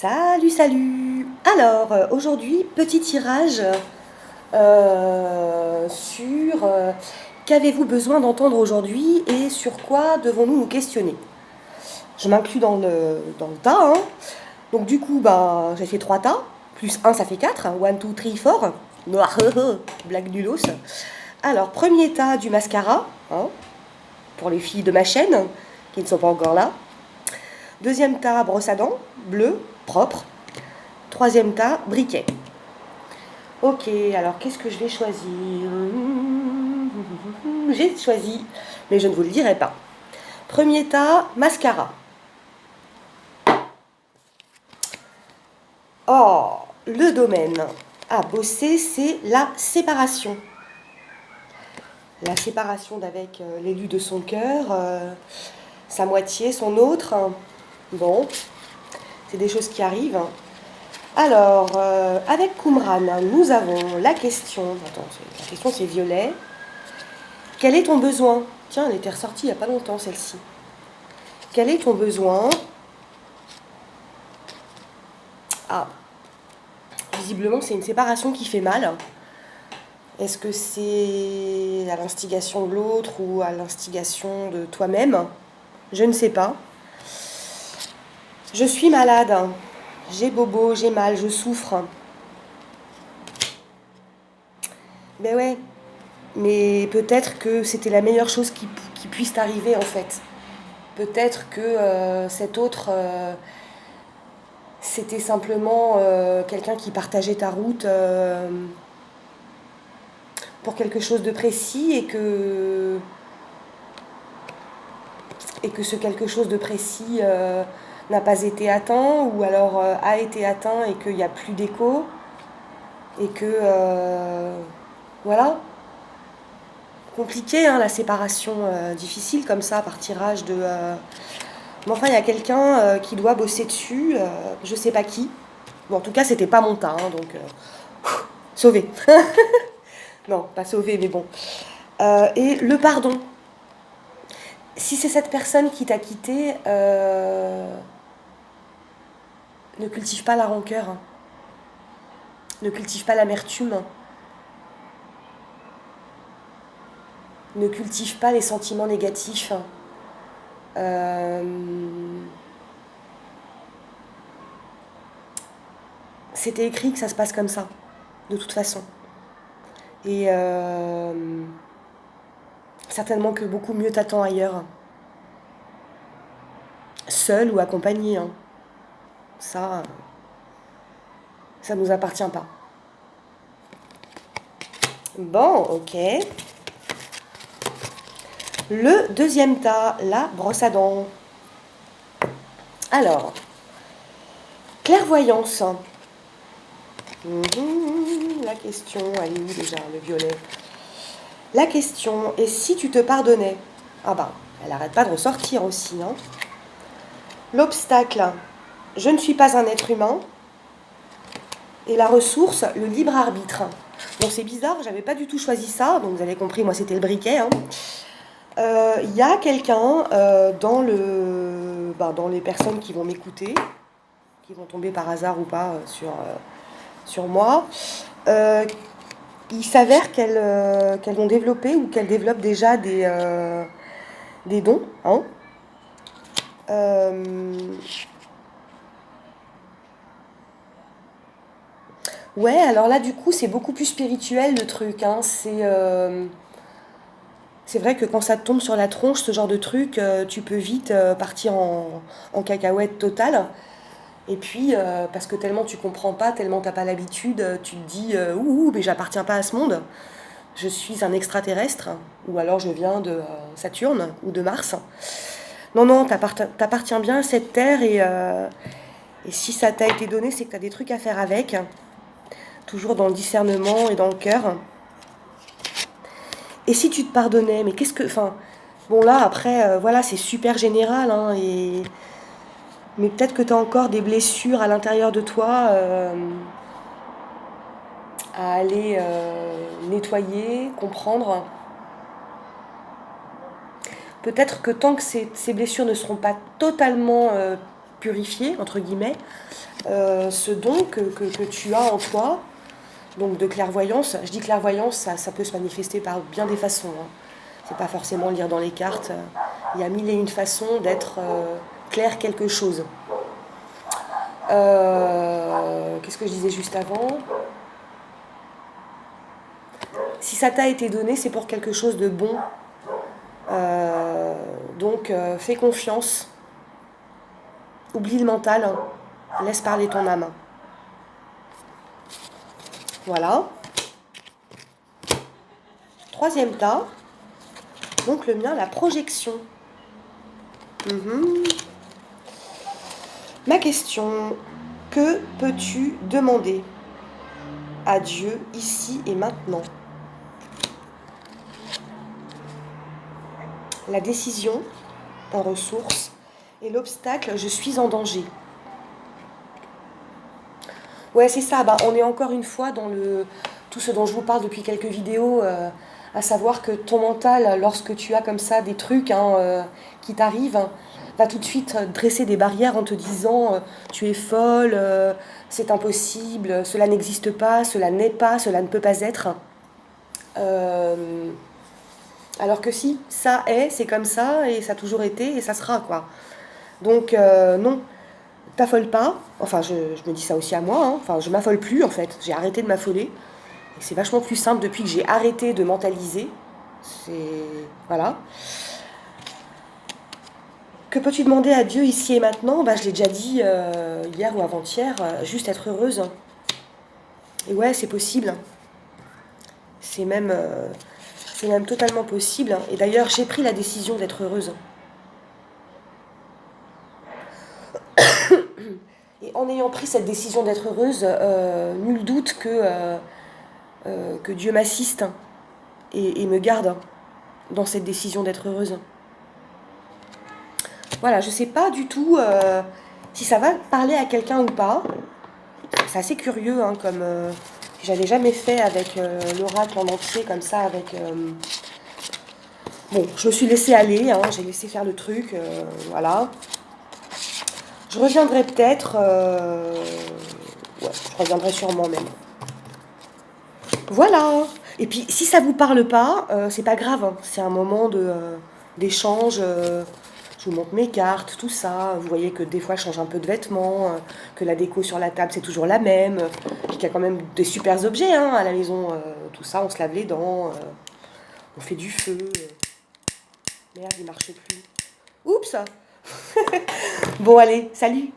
Salut, salut! Alors, aujourd'hui, petit tirage sur qu'avez-vous besoin d'entendre aujourd'hui et sur quoi devons-nous nous questionner? Je m'inclus dans le tas, hein. Donc, du coup, bah, j'ai fait 3 tas, plus un ça fait 4. 1, 2, 3, 4. Noir, blague nulos. Alors, premier tas du mascara, hein, pour les filles de ma chaîne qui ne sont pas encore là. Deuxième tas, brosse à dents, bleu, propre. Troisième tas, briquet. Ok, alors qu'est-ce que je vais choisir? J'ai choisi, mais je ne vous le dirai pas. Premier tas, mascara. Oh, le domaine à bosser, c'est la séparation. La séparation d'avec l'élu de son cœur, sa moitié, son autre. Bon, c'est des choses qui arrivent. Alors, avec Qumran, nous avons la question. Attends, la question c'est violet. Quel est ton besoin? Tiens, elle était ressortie il n'y a pas longtemps celle-ci. Quel est ton besoin? Ah, visiblement c'est une séparation qui fait mal. Est-ce que c'est à l'instigation de l'autre ou à l'instigation de toi-même? Je ne sais pas. Je suis malade. J'ai bobo, j'ai mal, je souffre. Ben ouais, mais peut-être que c'était la meilleure chose qui puisse t'arriver en fait. Peut-être que cet autre, c'était simplement quelqu'un qui partageait ta route pour quelque chose de précis et que ce quelque chose de précis n'a pas été atteint ou alors a été atteint et qu'il n'y a plus d'écho et que voilà. Compliqué hein, la séparation, difficile comme ça par tirage de... Mais enfin il y a quelqu'un qui doit bosser dessus, je sais pas qui. Bon, en tout cas c'était pas mon tas, hein, donc sauvé. Non, pas sauvé, mais bon. Et le pardon. Si c'est cette personne qui t'a quitté, ne cultive pas la rancœur, hein. Ne cultive pas l'amertume, hein. Ne cultive pas les sentiments négatifs, hein. C'était écrit que ça se passe comme ça, de toute façon. Et certainement que beaucoup mieux t'attend ailleurs. Seul ou accompagné, hein. Ça nous appartient pas. Bon, ok. Le deuxième tas, la brosse à dents. Alors, clairvoyance. La question, elle est où déjà, le violet? La question, et si tu te pardonnais? Ah bah, elle arrête pas de ressortir aussi, hein. L'obstacle, je ne suis pas un être humain. Et la ressource, le libre arbitre. Bon, c'est bizarre, j'avais pas du tout choisi ça, donc vous avez compris, moi c'était le briquet, hein. Y a quelqu'un dans les personnes qui vont m'écouter, qui vont tomber par hasard ou pas sur moi. Il s'avère qu'elles vont développer ou qu'elles développent déjà des dons, hein. Ouais, alors là, du coup, c'est beaucoup plus spirituel le truc, hein. C'est vrai que quand ça te tombe sur la tronche, ce genre de truc, tu peux vite partir en cacahuète totale. Et puis, parce que tellement tu comprends pas, tellement t'as pas l'habitude, tu te dis ouh, mais j'appartiens pas à ce monde. Je suis un extraterrestre, ou alors je viens de Saturne ou de Mars. Non, non, t'appartiens bien à cette terre et si ça t'a été donné, c'est que t'as des trucs à faire avec. Toujours dans le discernement et dans le cœur. Et si tu te pardonnais, mais qu'est-ce que... Enfin, bon là, après, voilà, c'est super général, hein, mais peut-être que tu as encore des blessures à l'intérieur de toi à aller nettoyer, comprendre. Peut-être que tant que ces blessures ne seront pas totalement purifiées, entre guillemets, ce don que tu as en toi, donc de clairvoyance. Je dis clairvoyance, ça peut se manifester par bien des façons, hein. C'est pas forcément lire dans les cartes. Il y a mille et une façons d'être clair quelque chose. Qu'est-ce que je disais juste avant? Si ça t'a été donné, c'est pour quelque chose de bon. Donc fais confiance. Oublie le mental. Laisse parler ton âme. Voilà. Troisième tas. Donc le mien, la projection. Ma question, que peux-tu demander à Dieu ici et maintenant? La décision en ressources et l'obstacle, je suis en danger. Ouais, c'est ça, on est encore une fois dans tout ce dont je vous parle depuis quelques vidéos, à savoir que ton mental, lorsque tu as comme ça des trucs qui t'arrivent, va tout de suite dresser des barrières en te disant tu es folle, c'est impossible, cela n'existe pas, cela n'est pas, cela ne peut pas être. Alors que si, ça est, c'est comme ça, et ça a toujours été, et ça sera, quoi. Donc, non, t'affole pas. Enfin, je me dis ça aussi à moi, hein. Enfin, je m'affole plus, en fait. J'ai arrêté de m'affoler. Et c'est vachement plus simple depuis que j'ai arrêté de mentaliser. Voilà. Que peux-tu demander à Dieu ici et maintenant? Je l'ai déjà dit hier ou avant-hier, juste être heureuse. Et ouais, c'est possible. C'est même totalement possible. Et d'ailleurs, j'ai pris la décision d'être heureuse. Et en ayant pris cette décision d'être heureuse, nul doute que Dieu m'assiste et me garde dans cette décision d'être heureuse. Voilà, je ne sais pas du tout si ça va parler à quelqu'un ou pas. C'est assez curieux, hein, comme j'avais jamais fait avec l'oracle en entier, comme ça, avec... Bon, je me suis laissée aller, hein, j'ai laissé faire le truc, voilà. Je reviendrai peut-être... ouais, je reviendrai sûrement même. Voilà. Et puis, si ça vous parle pas, c'est pas grave, hein. C'est un moment d'échange. Je vous montre mes cartes, tout ça. Vous voyez que des fois, je change un peu de vêtements, que la déco sur la table, c'est toujours la même. Qu'il y a quand même des super objets, hein, à la maison. Tout ça, on se lave les dents, on fait du feu. Merde, il marche plus. Oups. Bon, allez, salut.